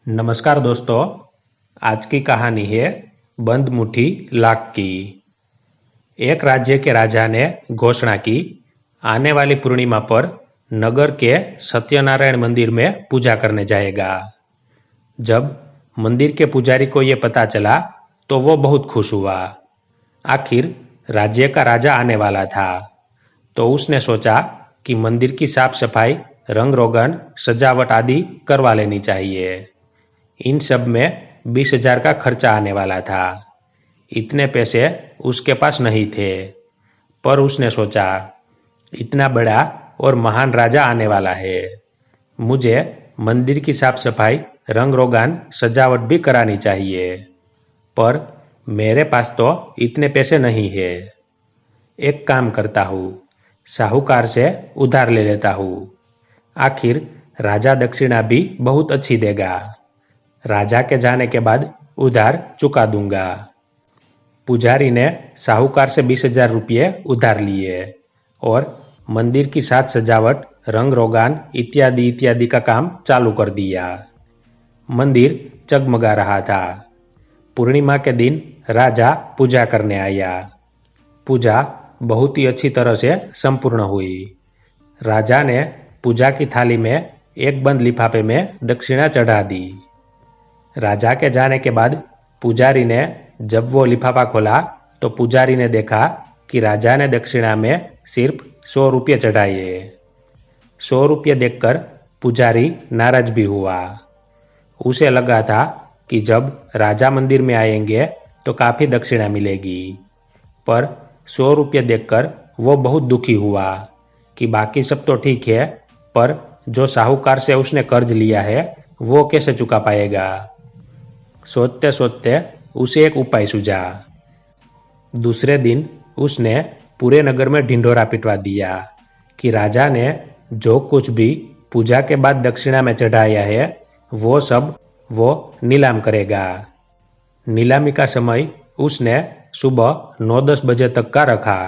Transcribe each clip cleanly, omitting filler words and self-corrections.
नमस्कार दोस्तों। आज की कहानी है बंद मुट्ठी लाख की। एक राज्य के राजा ने घोषणा की, आने वाली पूर्णिमा पर नगर के सत्यनारायण मंदिर में पूजा करने जाएगा। जब मंदिर के पुजारी को यह पता चला तो वो बहुत खुश हुआ। आखिर राज्य का राजा आने वाला था, तो उसने सोचा कि मंदिर की साफ सफाई, रंग रोगन, सजावट आदि करवा लेनी चाहिए। इन सब में 20,000 का खर्चा आने वाला था। इतने पैसे उसके पास नहीं थे, पर उसने सोचा, इतना बड़ा और महान राजा आने वाला है, मुझे मंदिर की साफ सफाई, रंग रोगान, सजावट भी करानी चाहिए। पर मेरे पास तो इतने पैसे नहीं है। एक काम करता हूँ, साहूकार से उधार ले लेता हूँ। आखिर राजा दक्षिणा भी बहुत अच्छी देगा। राजा के जाने के बाद उधार चुका दूंगा। पुजारी ने साहूकार से 20,000 रुपये उधार लिए और मंदिर की साज सजावट, रंग रोगान इत्यादि इत्यादि का काम चालू कर दिया। मंदिर जगमगा रहा था। पूर्णिमा के दिन राजा पूजा करने आया। पूजा बहुत ही अच्छी तरह से संपूर्ण हुई। राजा ने पूजा की थाली में एक बंद लिफाफे में दक्षिणा चढ़ा दी। राजा के जाने के बाद पुजारी ने जब वो लिफाफा खोला तो पुजारी ने देखा कि राजा ने दक्षिणा में सिर्फ 100 रुपये चढ़ाए। 100 रुपये देखकर पुजारी नाराज भी हुआ। उसे लगा था कि जब राजा मंदिर में आएंगे तो काफ़ी दक्षिणा मिलेगी, पर 100 रुपये देखकर वो बहुत दुखी हुआ कि बाकी सब तो ठीक है, पर जो साहूकार से उसने कर्ज लिया है वो कैसे चुका पाएगा। सोचते सोचते उसे एक उपाय सूझा। दूसरे दिन उसने पूरे नगर में ढिंढोरा पिटवा दिया कि राजा ने जो कुछ भी पूजा के बाद दक्षिणा में चढ़ाया है वो सब वो नीलाम करेगा। नीलामी का समय उसने सुबह 9-10 बजे तक का रखा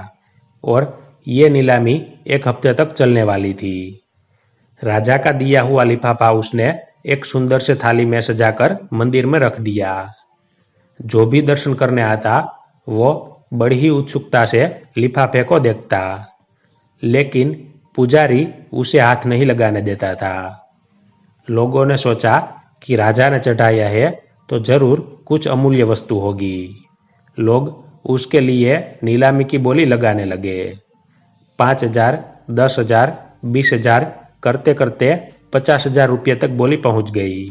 और ये नीलामी एक हफ्ते तक चलने वाली थी। राजा का दिया हुआ लिफाफा उसने एक सुंदर से थाली में सजाकर मंदिर में रख दिया। जो भी दर्शन करने आता वो बड़ी ही उत्सुकता से लिफाफे को देखता, लेकिन पुजारी उसे हाथ नहीं लगाने देता था। लोगों ने सोचा कि राजा ने चढ़ाया है तो जरूर कुछ अमूल्य वस्तु होगी। लोग उसके लिए नीलामी की बोली लगाने लगे। 5,000, 10,000, 20,000 करते करते 50,000 रुपये तक बोली पहुंच गई।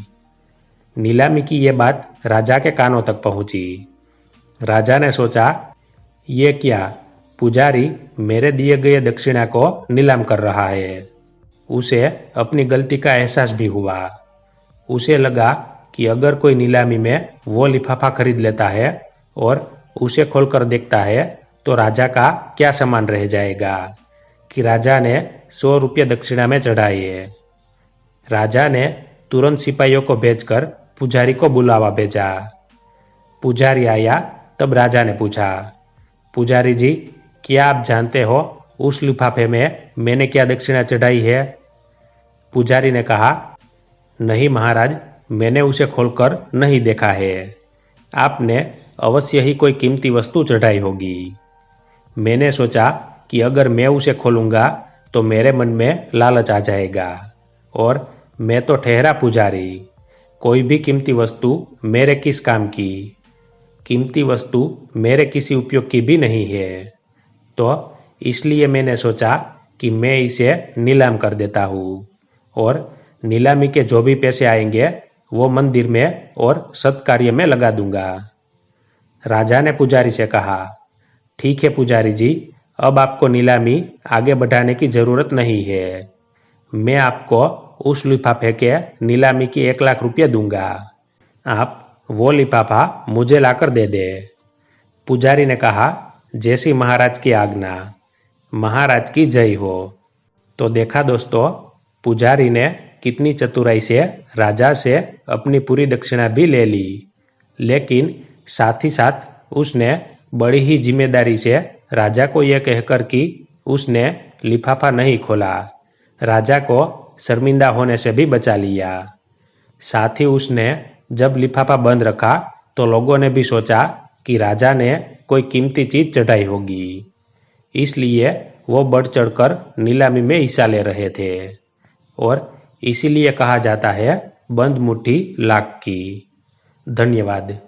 नीलामी की ये बात राजा के कानों तक पहुंची। राजा ने सोचा, ये क्या, पुजारी मेरे दिए गए दक्षिणा को नीलाम कर रहा है। उसे अपनी गलती का एहसास भी हुआ। उसे लगा कि अगर कोई नीलामी में वो लिफाफा खरीद लेता है और उसे खोलकर देखता है तो राजा का क्या सामान रह जाएगा कि राजा ने 100 रुपये दक्षिणा में चढ़ाए। राजा ने तुरंत सिपाहियों को भेजकर पुजारी को बुलावा भेजा। पुजारी आया तब राजा ने पूछा, पुजारी जी, क्या आप जानते हो उस लिफाफे में मैंने क्या दक्षिणा चढ़ाई है? पुजारी ने कहा, नहीं महाराज, मैंने उसे खोलकर नहीं देखा है। आपने अवश्य ही कोई कीमती वस्तु चढ़ाई होगी। मैंने सोचा कि अगर मैं उसे खोलूंगा तो मेरे मन में लालच आ जाएगा और मैं तो ठहरा पुजारी, कोई भी कीमती वस्तु मेरे किस काम की। कीमती वस्तु मेरे किसी उपयोग की भी नहीं है, तो इसलिए मैंने सोचा कि मैं इसे नीलाम कर देता हूँ और नीलामी के जो भी पैसे आएंगे वो मंदिर में और सत्कार्य में लगा दूंगा। राजा ने पुजारी से कहा, ठीक है पुजारी जी, अब आपको नीलामी आगे बढ़ाने की जरूरत नहीं है। मैं आपको उस लिफाफे के नीलामी की 1,00,000 रुपये दूंगा। आप वो लिफाफा मुझे लाकर दे दे। पुजारी ने कहा, जैसी महाराज की आज्ञा। महाराज की जय हो। तो देखा दोस्तों, पुजारी ने कितनी चतुराई से राजा से अपनी पूरी दक्षिणा भी ले ली, लेकिन साथ ही साथ उसने बड़ी ही जिम्मेदारी से राजा को यह कहकर कि उसने लिफाफा नहीं खोला, राजा को शर्मिंदा होने से भी बचा लिया। साथ ही उसने जब लिफाफा बंद रखा तो लोगों ने भी सोचा कि राजा ने कोई कीमती चीज चढ़ाई होगी, इसलिए वो बढ़ चढ़कर नीलामी में हिस्सा ले रहे थे और इसीलिए कहा जाता है बंद मुट्ठी लाख की। धन्यवाद।